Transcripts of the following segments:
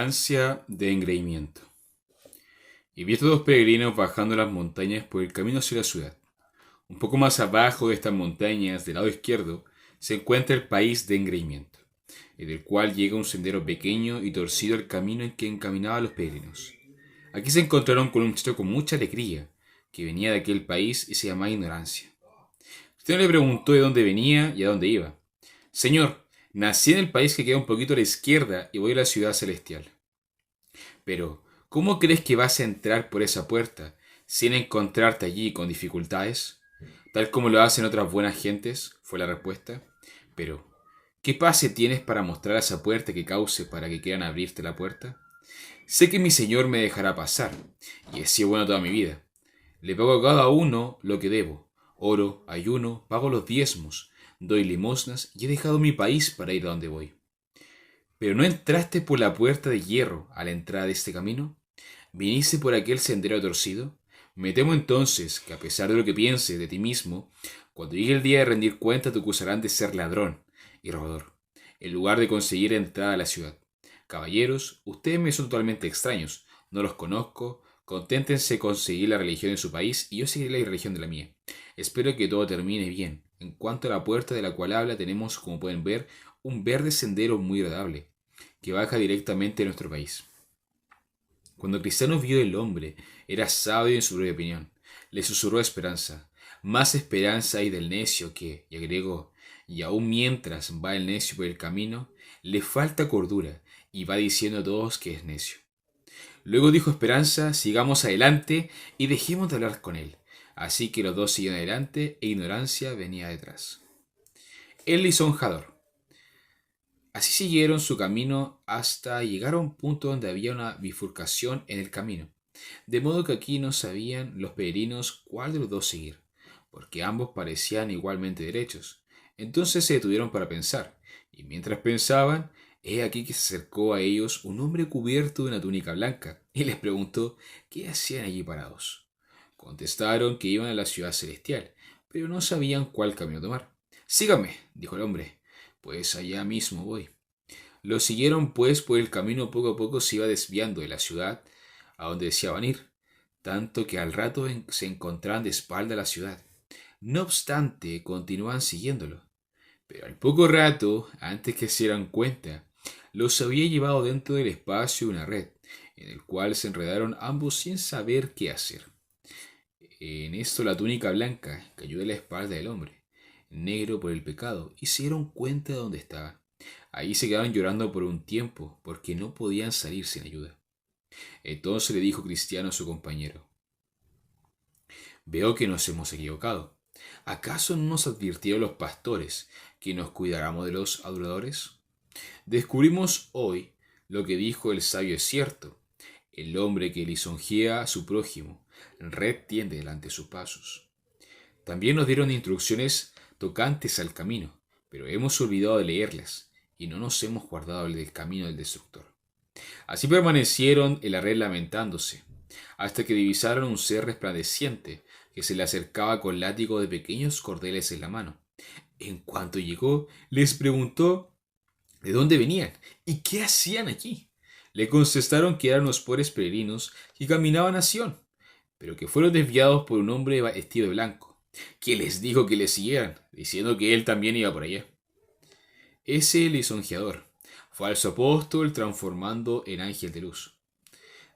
Estancia de engreimiento. Y vi a estos dos peregrinos bajando las montañas por el camino hacia la ciudad. Un poco más abajo de estas montañas, del lado izquierdo, se encuentra el país de engreimiento, en el cual llega un sendero pequeño y torcido al camino en que encaminaban los peregrinos. Aquí se encontraron con un muchacho con mucha alegría, que venía de aquel país y se llamaba Ignorancia. Usted le preguntó de dónde venía y a dónde iba. Señor, nací en el país que queda un poquito a la izquierda y voy a la ciudad celestial. Pero, ¿cómo crees que vas a entrar por esa puerta sin encontrarte allí con dificultades? Tal como lo hacen otras buenas gentes, fue la respuesta. Pero, ¿qué pase tienes para mostrar a esa puerta que cause para que quieran abrirte la puerta? Sé que mi Señor me dejará pasar, y he sido bueno toda mi vida. Le pago a cada uno lo que debo. Oro, ayuno, pago los diezmos, doy limosnas y he dejado mi país para ir a donde voy. Pero no entraste por la puerta de hierro a la entrada de este camino. ¿Viniste por aquel sendero torcido? Me temo entonces que a pesar de lo que pienses de ti mismo, cuando llegue el día de rendir cuenta te acusarán de ser ladrón y robador, en lugar de conseguir entrada a la ciudad. Caballeros, ustedes me son totalmente extraños, no los conozco, conténtense con seguir la religión de su país y yo seguiré la religión de la mía. Espero que todo termine bien. En cuanto a la puerta de la cual habla, tenemos, como pueden ver, un verde sendero muy agradable, que baja directamente a nuestro país. Cuando Cristiano vio el hombre, era sabio en su propia opinión. Le susurró esperanza. Más esperanza hay del necio que, y agregó, y aun mientras va el necio por el camino, le falta cordura, y va diciendo a todos que es necio. Luego dijo Esperanza, sigamos adelante y dejemos de hablar con él. Así que los dos siguieron adelante e Ignorancia venía detrás. El lisonjador. Así siguieron su camino hasta llegar a un punto donde había una bifurcación en el camino, de modo que aquí no sabían los peregrinos cuál de los dos seguir, porque ambos parecían igualmente derechos. Entonces se detuvieron para pensar, y mientras pensaban, he aquí que se acercó a ellos un hombre cubierto de una túnica blanca, y les preguntó qué hacían allí parados. Contestaron que iban a la ciudad celestial, pero no sabían cuál camino tomar. Síganme, dijo el hombre, pues allá mismo voy. Lo siguieron pues por el camino poco a poco se iba desviando de la ciudad a donde deseaban ir, tanto que al rato se encontraban de espalda a la ciudad. No obstante, continuaban siguiéndolo. Pero al poco rato, antes que se dieran cuenta, los había llevado dentro del espacio de una red, en el cual se enredaron ambos sin saber qué hacer. En esto la túnica blanca cayó de la espalda del hombre, negro por el pecado, y se dieron cuenta de dónde estaba. Ahí se quedaron llorando por un tiempo, porque no podían salir sin ayuda. Entonces le dijo Cristiano a su compañero, veo que nos hemos equivocado. ¿Acaso no nos advirtieron los pastores que nos cuidáramos de los aduladores? Descubrimos hoy lo que dijo el sabio es cierto. El hombre que lisonjea a su prójimo, red tiende delante de sus pasos. También nos dieron instrucciones tocantes al camino, pero hemos olvidado de leerlas y no nos hemos guardado del camino del destructor. Así permanecieron en la red lamentándose, hasta que divisaron un ser resplandeciente que se le acercaba con látigo de pequeños cordeles en la mano. En cuanto llegó, les preguntó de dónde venían y qué hacían allí. Le contestaron que eran los pobres peregrinos que caminaban a Sión, pero que fueron desviados por un hombre vestido de blanco, que les dijo que le siguieran, diciendo que él también iba por allá. Ese lisonjeador, falso apóstol transformando en ángel de luz.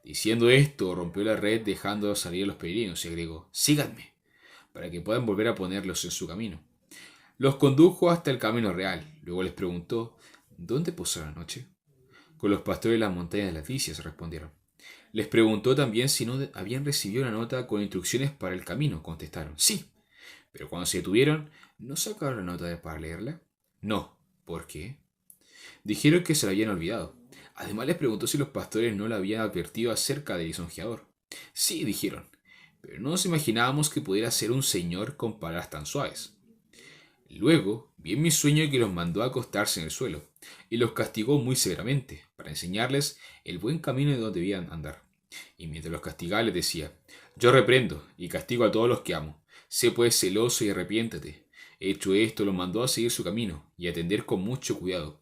Diciendo esto, rompió la red dejando salir a los peregrinos y agregó, síganme, para que puedan volver a ponerlos en su camino. Los condujo hasta el camino real, luego les preguntó, ¿dónde posó la noche? Con los pastores de las montañas de las Licias, respondieron. Les preguntó también si no habían recibido una nota con instrucciones para el camino, contestaron, sí. Pero cuando se detuvieron, ¿no sacaron la nota para leerla? No. ¿Por qué? Dijeron que se la habían olvidado. Además les preguntó si los pastores no le habían advertido acerca del lisonjeador. Sí, dijeron, pero no nos imaginábamos que pudiera ser un señor con palabras tan suaves. Luego vi en mi sueño que los mandó a acostarse en el suelo, y los castigó muy severamente, para enseñarles el buen camino de donde debían andar. Y mientras los castigaba les decía, yo reprendo y castigo a todos los que amo. Sé pues celoso y arrepiéntate. Hecho esto, los mandó a seguir su camino y a atender con mucho cuidado.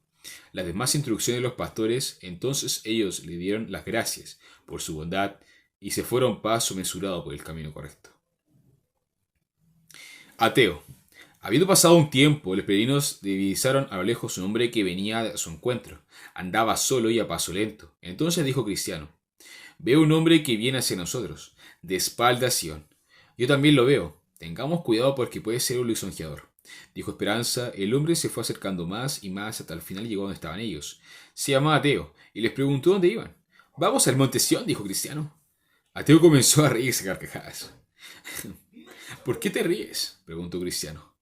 las demás instrucciones de los pastores, entonces ellos le dieron las gracias por su bondad y se fueron paso mesurado por el camino correcto. Ateo. Habiendo pasado un tiempo, los peregrinos divisaron a lo lejos un hombre que venía a su encuentro. Andaba solo y a paso lento. Entonces dijo Cristiano: veo un hombre que viene hacia nosotros, de espalda a Sion. Yo también lo veo. Tengamos cuidado porque puede ser un lisonjeador. Dijo Esperanza. El hombre se fue acercando más y más hasta el final llegó donde estaban ellos. Se llamaba Ateo y les preguntó dónde iban. Vamos al monte Sion, dijo Cristiano. Ateo comenzó a reírse a carcajadas. ¿Por qué te ríes?, preguntó Cristiano.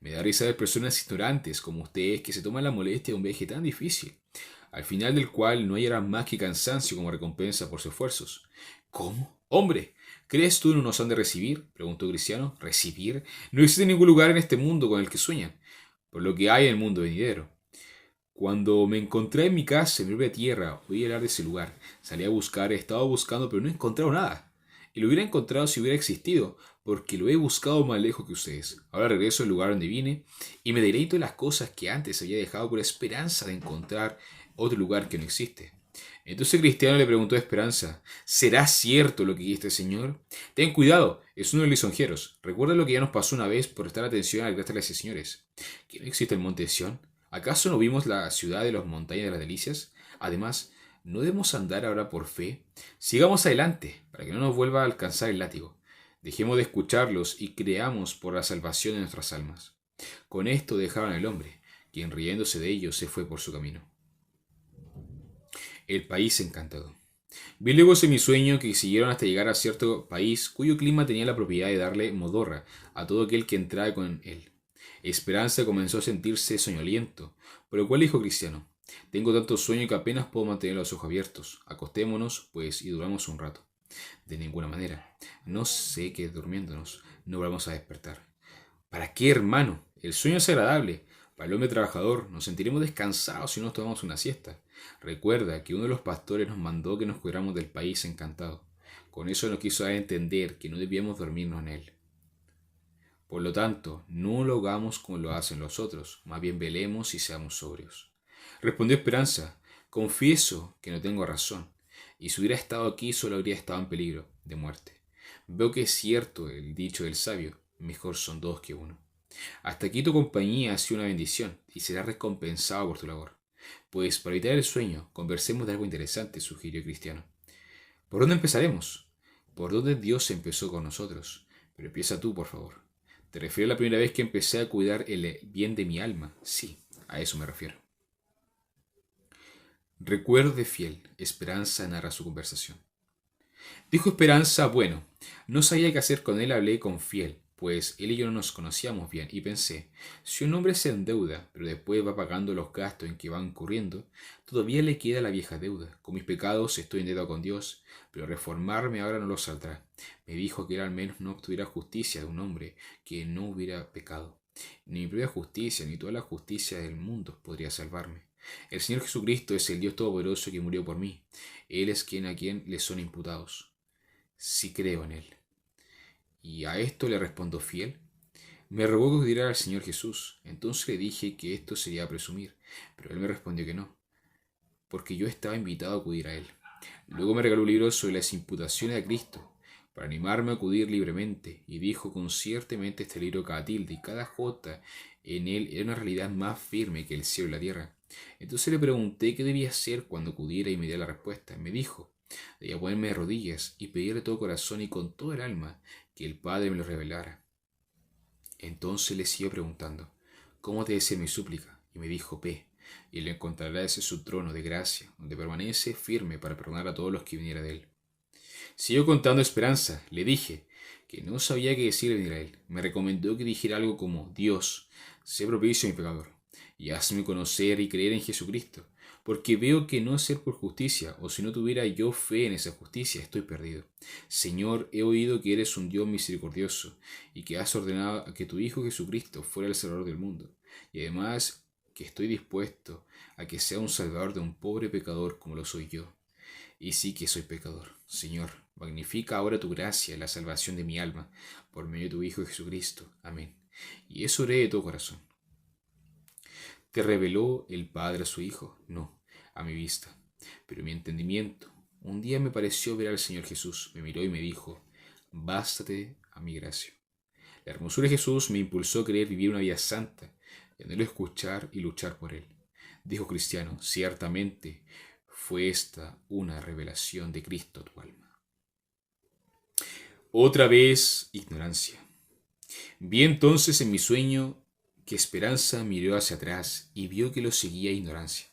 Me da risa ver personas ignorantes como ustedes que se toman la molestia de un viaje tan difícil, al final del cual no hallarán más que cansancio como recompensa por sus esfuerzos. ¿Cómo? Hombre, ¿crees tú no nos han de recibir?, preguntó Cristiano. ¿Recibir? No existe ningún lugar en este mundo con el que sueñan, por lo que hay en el mundo venidero. Cuando me encontré en mi casa, en mi propia tierra, oí hablar de ese lugar. Salí a buscar, he estado buscando, pero no he encontrado nada. Y lo hubiera encontrado si hubiera existido, porque lo he buscado más lejos que ustedes. Ahora regreso al lugar donde vine y me deleito en las cosas que antes había dejado con la esperanza de encontrar otro lugar que no existe. Entonces Cristiano le preguntó a Esperanza: ¿será cierto lo que dice este señor? Ten cuidado, es uno de los lisonjeros. Recuerda lo que ya nos pasó una vez por prestar atención a la gracia de los señores. ¿Que no existe el monte Sión? ¿Acaso no vimos la ciudad de las montañas de las delicias? Además, ¿no debemos andar ahora por fe? Sigamos adelante, para que no nos vuelva a alcanzar el látigo. Dejemos de escucharlos y creamos por la salvación de nuestras almas. Con esto dejaron al hombre, quien riéndose de ellos se fue por su camino. El país encantado. Vi luego en mi sueño que siguieron hasta llegar a cierto país cuyo clima tenía la propiedad de darle modorra a todo aquel que entraba con él. Esperanza comenzó a sentirse soñoliento, por lo cual dijo Cristiano: tengo tanto sueño que apenas puedo mantener los ojos abiertos. Acostémonos, pues, y duramos un rato. De ninguna manera. No sé que durmiéndonos no vamos a despertar. ¿Para qué, hermano? El sueño es agradable. Para el hombre trabajador nos sentiremos descansados si nos tomamos una siesta. Recuerda que uno de los pastores nos mandó que nos cuidáramos del país encantado. Con eso nos quiso dar a entender que no debíamos dormirnos en él. Por lo tanto, no lo hagamos como lo hacen los otros, más bien velemos y seamos sobrios. Respondió Esperanza: confieso que no tengo razón, y si hubiera estado aquí solo habría estado en peligro de muerte. Veo que es cierto el dicho del sabio: mejor son dos que uno. Hasta aquí tu compañía ha sido una bendición, y serás recompensado por tu labor. Pues para evitar el sueño, conversemos de algo interesante, sugirió Cristiano. ¿Por dónde empezaremos? ¿Por dónde Dios empezó con nosotros? Pero empieza tú, por favor. ¿Te refieres a la primera vez que empecé a cuidar el bien de mi alma? Sí, a eso me refiero. Recuerdo de fiel, Esperanza narra su conversación. Dijo Esperanza: bueno, no sabía qué hacer con él, hablé con fiel, pues él y yo no nos conocíamos bien, y pensé: si un hombre se endeuda, pero después va pagando los gastos en que va incurriendo, todavía le queda la vieja deuda. Con mis pecados estoy endeudado con Dios, pero reformarme ahora no lo saldrá. Me dijo que él al menos no obtuviera justicia de un hombre que no hubiera pecado. Ni mi propia justicia, ni toda la justicia del mundo podría salvarme. El Señor Jesucristo es el Dios Todopoderoso que murió por mí. Él es quien a quien le son imputados. Sí creo en él. Y a esto le respondo fiel. Me rogó que acudiera al Señor Jesús. Entonces le dije que esto sería presumir, pero él me respondió que no, porque yo estaba invitado a acudir a él. Luego me regaló un libro sobre las imputaciones a Cristo, para animarme a acudir libremente, y dijo conciertamente: este libro, cada tilde y cada jota en él era una realidad más firme que el cielo y la tierra. Entonces le pregunté qué debía hacer cuando acudiera y me dio la respuesta. Me dijo: debía ponerme de rodillas y pedirle de todo corazón y con todo el alma que el Padre me lo revelara. Entonces le siguió preguntando: ¿cómo te desea mi súplica? Y me dijo: ve, y le encontrará ese su trono de gracia, donde permanece firme para perdonar a todos los que viniera de él. Siguió contando Esperanza. Le dije que no sabía qué decirle venir a él. Me recomendó que dijera algo como: Dios, sé propicio a mi pecador, y hazme conocer y creer en Jesucristo, porque veo que no es ser por justicia, o si no tuviera yo fe en esa justicia, estoy perdido. Señor, he oído que eres un Dios misericordioso, y que has ordenado a que tu Hijo Jesucristo fuera el Salvador del mundo, y además que estoy dispuesto a que sea un Salvador de un pobre pecador como lo soy yo. Y sí que soy pecador. Señor, magnifica ahora tu gracia, la salvación de mi alma, por medio de tu Hijo Jesucristo. Amén. Y eso oré de todo corazón. ¿Te reveló el Padre a su Hijo? No, a mi vista, pero en mi entendimiento. Un día me pareció ver al Señor Jesús, me miró y me dijo, bástate a mi gracia. La hermosura de Jesús me impulsó a querer vivir una vida santa, y anhelo escuchar y luchar por él. Dijo Cristiano, ciertamente fue esta una revelación de Cristo a tu alma. Otra vez, ignorancia. Vi entonces en mi sueño que Esperanza miró hacia atrás y vio que lo seguía ignorancia.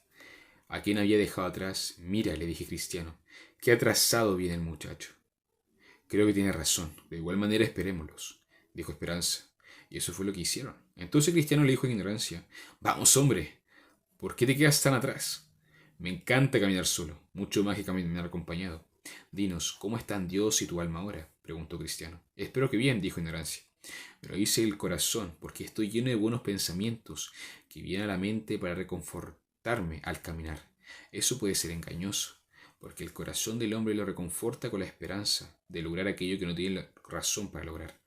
¿A quién había dejado atrás? Mira, le dije Cristiano, qué atrasado viene el muchacho. Creo que tiene razón, de igual manera esperémoslos, dijo Esperanza. Y eso fue lo que hicieron. Entonces Cristiano le dijo en ignorancia, vamos hombre, ¿por qué te quedas tan atrás? Me encanta caminar solo, mucho más que caminar acompañado. Dinos, ¿cómo están Dios y tu alma ahora? Preguntó Cristiano. Espero que bien, dijo ignorancia. Me lo hice el corazón, porque estoy lleno de buenos pensamientos que vienen a la mente para reconfortarme al caminar. Eso puede ser engañoso, porque el corazón del hombre lo reconforta con la esperanza de lograr aquello que no tiene razón para lograr.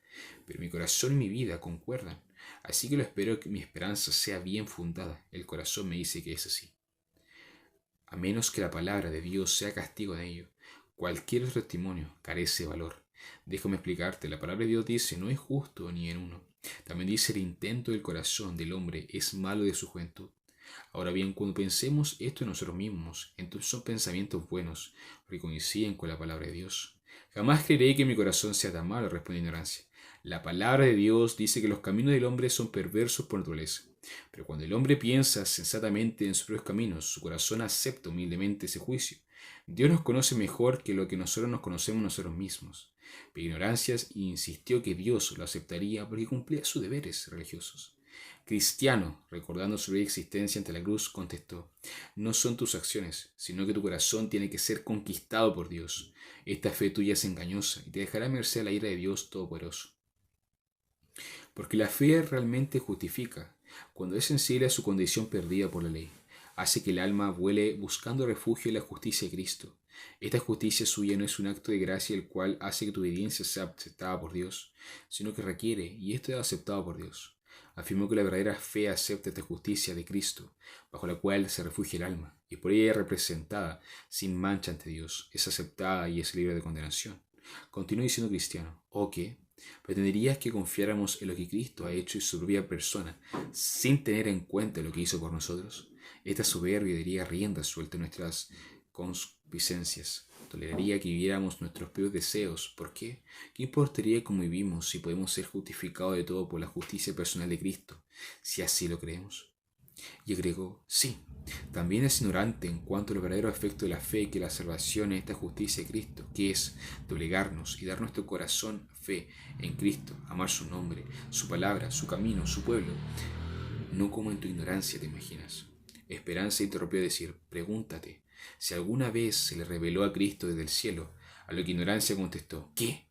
Pero mi corazón y mi vida concuerdan, así que lo espero que mi esperanza sea bien fundada. El corazón me dice que es así. A menos que la palabra de Dios sea castigo de ello, cualquier otro testimonio carece de valor. Déjame explicarte, la palabra de Dios dice, no es justo ni en uno. También dice, el intento del corazón del hombre es malo de su juventud. Ahora bien, cuando pensemos esto en nosotros mismos, entonces son pensamientos buenos, porque coinciden con la palabra de Dios. Jamás creeré que mi corazón sea tan malo, responde ignorancia. La palabra de Dios dice que los caminos del hombre son perversos por naturaleza. Pero cuando el hombre piensa sensatamente en sus propios caminos, su corazón acepta humildemente ese juicio. Dios nos conoce mejor que lo que nosotros nos conocemos nosotros mismos. Pero ignorancia insistió que Dios lo aceptaría porque cumplía sus deberes religiosos. Cristiano, recordando su propia existencia ante la cruz, contestó, no son tus acciones, sino que tu corazón tiene que ser conquistado por Dios. Esta fe tuya es engañosa y te dejará merced a la ira de Dios Todopoderoso. Porque la fe realmente justifica, cuando es sensible a su condición perdida por la ley. Hace que el alma vuele buscando refugio en la justicia de Cristo. Esta justicia suya no es un acto de gracia el cual hace que tu obediencia sea aceptada por Dios, sino que requiere, y esto es aceptado por Dios. Afirmó que la verdadera fe acepta esta justicia de Cristo, bajo la cual se refugia el alma, y por ella es representada sin mancha ante Dios, es aceptada y es libre de condenación. Continuó diciendo Cristiano, ¿o qué? ¿Pretenderías que confiáramos en lo que Cristo ha hecho en su propia persona, sin tener en cuenta lo que hizo por nosotros? Esta soberbia daría rienda suelta a nuestras concupiscencias. Toleraría que viviéramos nuestros propios deseos. ¿Por qué? ¿Qué importaría cómo vivimos si podemos ser justificados de todo por la justicia personal de Cristo, si así lo creemos? Y agregó, sí, también es ignorante en cuanto al verdadero efecto de la fe que la salvación es esta justicia de Cristo, que es doblegarnos y dar nuestro corazón fe en Cristo, amar su nombre, su palabra, su camino, su pueblo, no como en tu ignorancia te imaginas. Esperanza interrumpió a decir, pregúntate, si alguna vez se le reveló a Cristo desde el cielo, a lo que ignorancia contestó, ¿qué?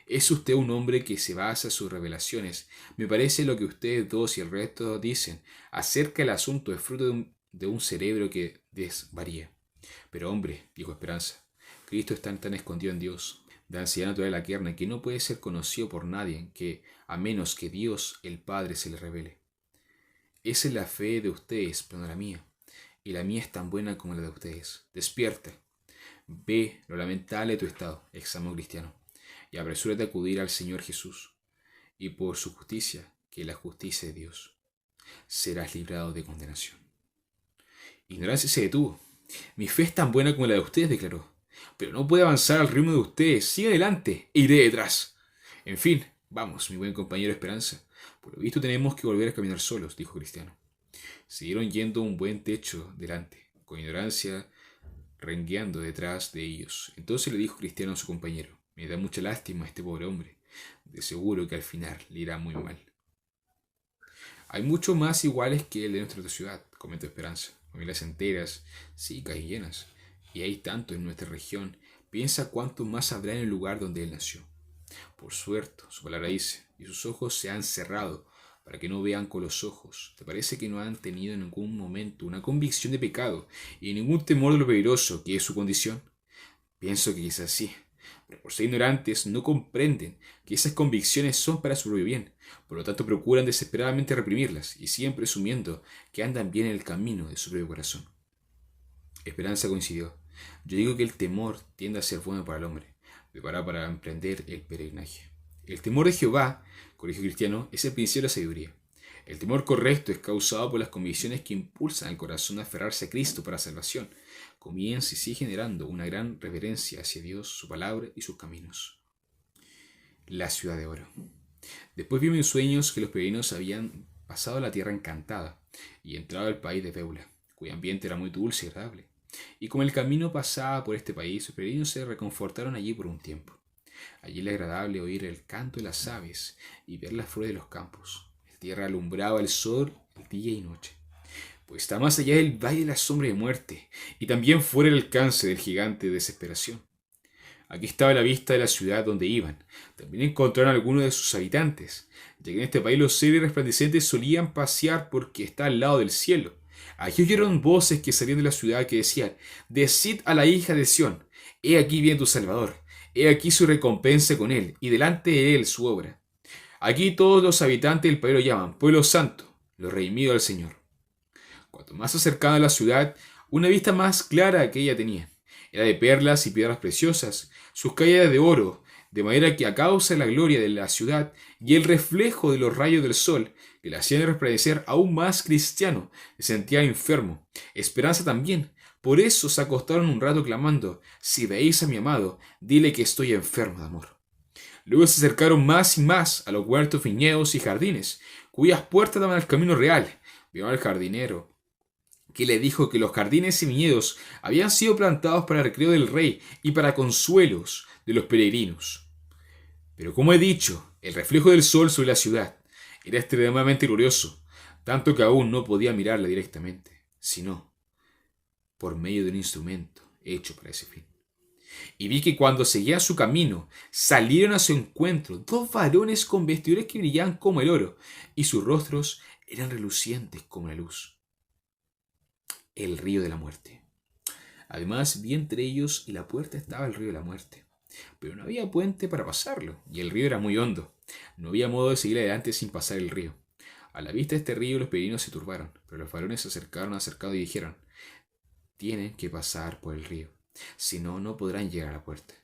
¿Es usted un hombre que se basa en sus revelaciones? Me parece lo que ustedes dos y el resto dicen acerca del asunto es fruto de un cerebro que desvaría. Pero hombre, dijo Esperanza, Cristo está tan escondido en Dios, de ansiedad natural de la carne, que no puede ser conocido por nadie, que a menos que Dios el Padre se le revele. Esa es la fe de ustedes, pero no la mía, y la mía es tan buena como la de ustedes. Despierta, ve lo lamentable de tu estado, exclamó Cristiano, y apresúrate a acudir al Señor Jesús, y por su justicia, que es la justicia de Dios, serás librado de condenación. Ignorancia se detuvo. Mi fe es tan buena como la de ustedes, declaró, pero no puedo avanzar al ritmo de ustedes. Sigue adelante e iré detrás. En fin, vamos, mi buen compañero Esperanza. Por lo visto tenemos que volver a caminar solos, dijo Cristiano. Siguieron yendo un buen trecho delante, con ignorancia rengueando detrás de ellos. Entonces le dijo Cristiano a su compañero, me da mucha lástima a este pobre hombre. De seguro que al final le irá muy mal. Hay muchos más iguales que el de nuestra ciudad, comentó Esperanza. Familias enteras, chicas y llenas. Y hay tanto en nuestra región. Piensa cuántos más habrá en el lugar donde él nació. Por suerte, su palabra dice, y sus ojos se han cerrado para que no vean con los ojos. ¿Te parece que no han tenido en ningún momento una convicción de pecado y ningún temor de lo peligroso que es su condición? Pienso que quizás sí, pero por ser ignorantes no comprenden que esas convicciones son para su propio bien. Por lo tanto, procuran desesperadamente reprimirlas y siguen presumiendo que andan bien en el camino de su propio corazón. Esperanza coincidió. Yo digo que el temor tiende a ser bueno para el hombre, preparado para emprender el peregrinaje. El temor de Jehová, colegio cristiano, es el principio de la sabiduría. El temor correcto es causado por las convicciones que impulsan al corazón a aferrarse a Cristo para salvación. Comienza y sigue generando una gran reverencia hacia Dios, su palabra y sus caminos. La ciudad de oro. Después vimos en sueños que los peregrinos habían pasado a la tierra encantada y entrado al país de Beula, cuyo ambiente era muy dulce y agradable. Y como el camino pasaba por este país, los peregrinos se reconfortaron allí por un tiempo. Allí era agradable oír el canto de las aves y ver las flores de los campos. La tierra alumbraba el sol día y noche, pues está más allá del valle de la sombra de muerte y también fuera del alcance del gigante de desesperación. Aquí estaba la vista de la ciudad donde iban. También encontraron a algunos de sus habitantes, ya que en este país los seres resplandecientes solían pasear porque está al lado del cielo. Allí oyeron voces que salían de la ciudad que decían: «Decid a la hija de Sión, he aquí viene tu Salvador, he aquí su recompensa con él, y delante de él su obra». Aquí todos los habitantes del país lo llaman Pueblo Santo, lo redimido del Señor. Cuanto más se acercaban a la ciudad, una vista más clara que ella tenía. Era de perlas y piedras preciosas, sus calles de oro, de manera que a causa de la gloria de la ciudad y el reflejo de los rayos del sol, que le hacían resplandecer aún más cristiano, se sentía enfermo. Esperanza también. Por eso se acostaron un rato clamando: «Si veis a mi amado, dile que estoy enfermo de amor». Luego se acercaron más y más a los huertos, viñedos y jardines, cuyas puertas daban al camino real. Vieron al jardinero, que le dijo que los jardines y viñedos habían sido plantados para el recreo del rey y para consuelos de los peregrinos. Pero como he dicho, el reflejo del sol sobre la ciudad era extremadamente glorioso, tanto que aún no podía mirarla directamente, sino por medio de un instrumento hecho para ese fin. Y vi que cuando seguía su camino, salieron a su encuentro dos varones con vestiduras que brillaban como el oro, y sus rostros eran relucientes como la luz. El río de la muerte. Además, vi entre ellos y la puerta estaba el río de la muerte, pero no había puente para pasarlo, y el río era muy hondo. No había modo de seguir adelante sin pasar el río. A la vista de este río los peregrinos se turbaron, pero los varones se acercaron y dijeron: «Tienen que pasar por el río, si no, no podrán llegar a la puerta».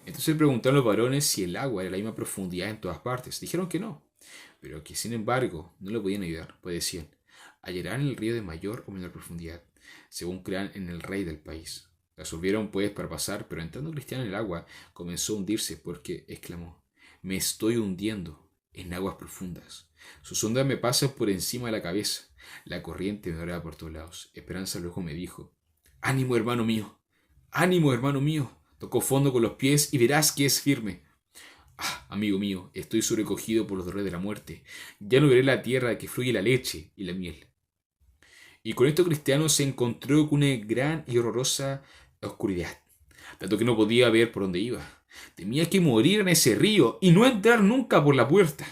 Entonces preguntaron los varones si el agua era la misma profundidad en todas partes. Dijeron que no, pero que sin embargo no lo podían ayudar, pues decían: «Hallarán el río de mayor o menor profundidad, según crean en el rey del país». Resolvieron pues para pasar, pero entrando Cristiano en el agua comenzó a hundirse porque exclamó: «Me estoy hundiendo en aguas profundas. Sus ondas me pasan por encima de la cabeza. La corriente me oraba por todos lados». Esperanza luego me dijo: «Ánimo, hermano mío, ánimo, hermano mío. Tocó fondo con los pies y verás que es firme». «Ah, amigo mío, estoy sobrecogido por los dolores de la muerte. Ya no veré la tierra que fluye la leche y la miel». Y con esto Cristiano se encontró con una gran y horrorosa oscuridad, tanto que no podía ver por dónde iba. Temía que morir en ese río y no entrar nunca por la puerta.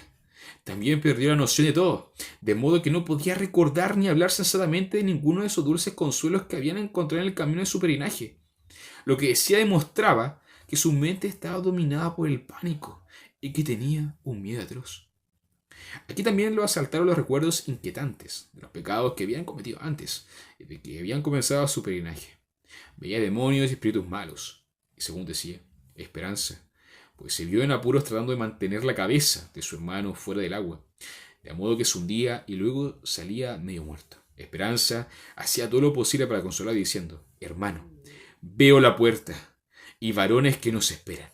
También perdió la noción de todo, de modo que no podía recordar ni hablar sensatamente de ninguno de esos dulces consuelos que habían encontrado en el camino de su peregrinaje. Lo que decía demostraba que su mente estaba dominada por el pánico y que tenía un miedo atroz. Aquí también lo asaltaron los recuerdos inquietantes de los pecados que habían cometido antes y de que habían comenzado su peregrinaje. Veía demonios y espíritus malos, y según decía, Esperanza, pues se vio en apuros tratando de mantener la cabeza de su hermano fuera del agua, de modo que se hundía y luego salía medio muerto. Esperanza hacía todo lo posible para consolar diciendo: «Hermano, veo la puerta y varones que nos esperan».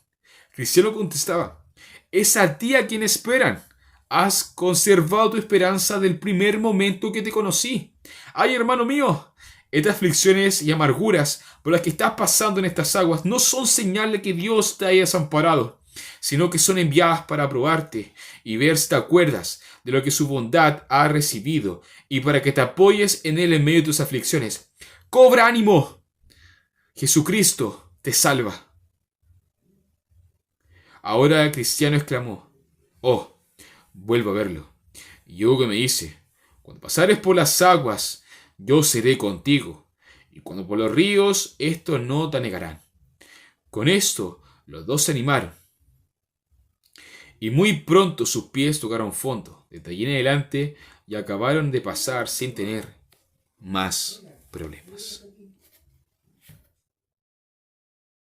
Cristiano contestaba: «Es a ti a quien esperan. Has conservado tu esperanza del primer momento que te conocí. Ay, hermano mío, estas aflicciones y amarguras por las que estás pasando en estas aguas no son señal de que Dios te haya desamparado, sino que son enviadas para probarte y ver si te acuerdas de lo que su bondad ha recibido y para que te apoyes en él en medio de tus aflicciones. ¡Cobra ánimo! Jesucristo te salva». Ahora Cristiano exclamó: «Oh, vuelvo a verlo. Y Hugo me dice: cuando pasares por las aguas, yo seré contigo. Y cuando por los ríos, estos no te anegarán». Con esto Los dos se animaron, y muy pronto sus pies tocaron fondo. Desde allí en adelante y acabaron de pasar sin tener más problemas.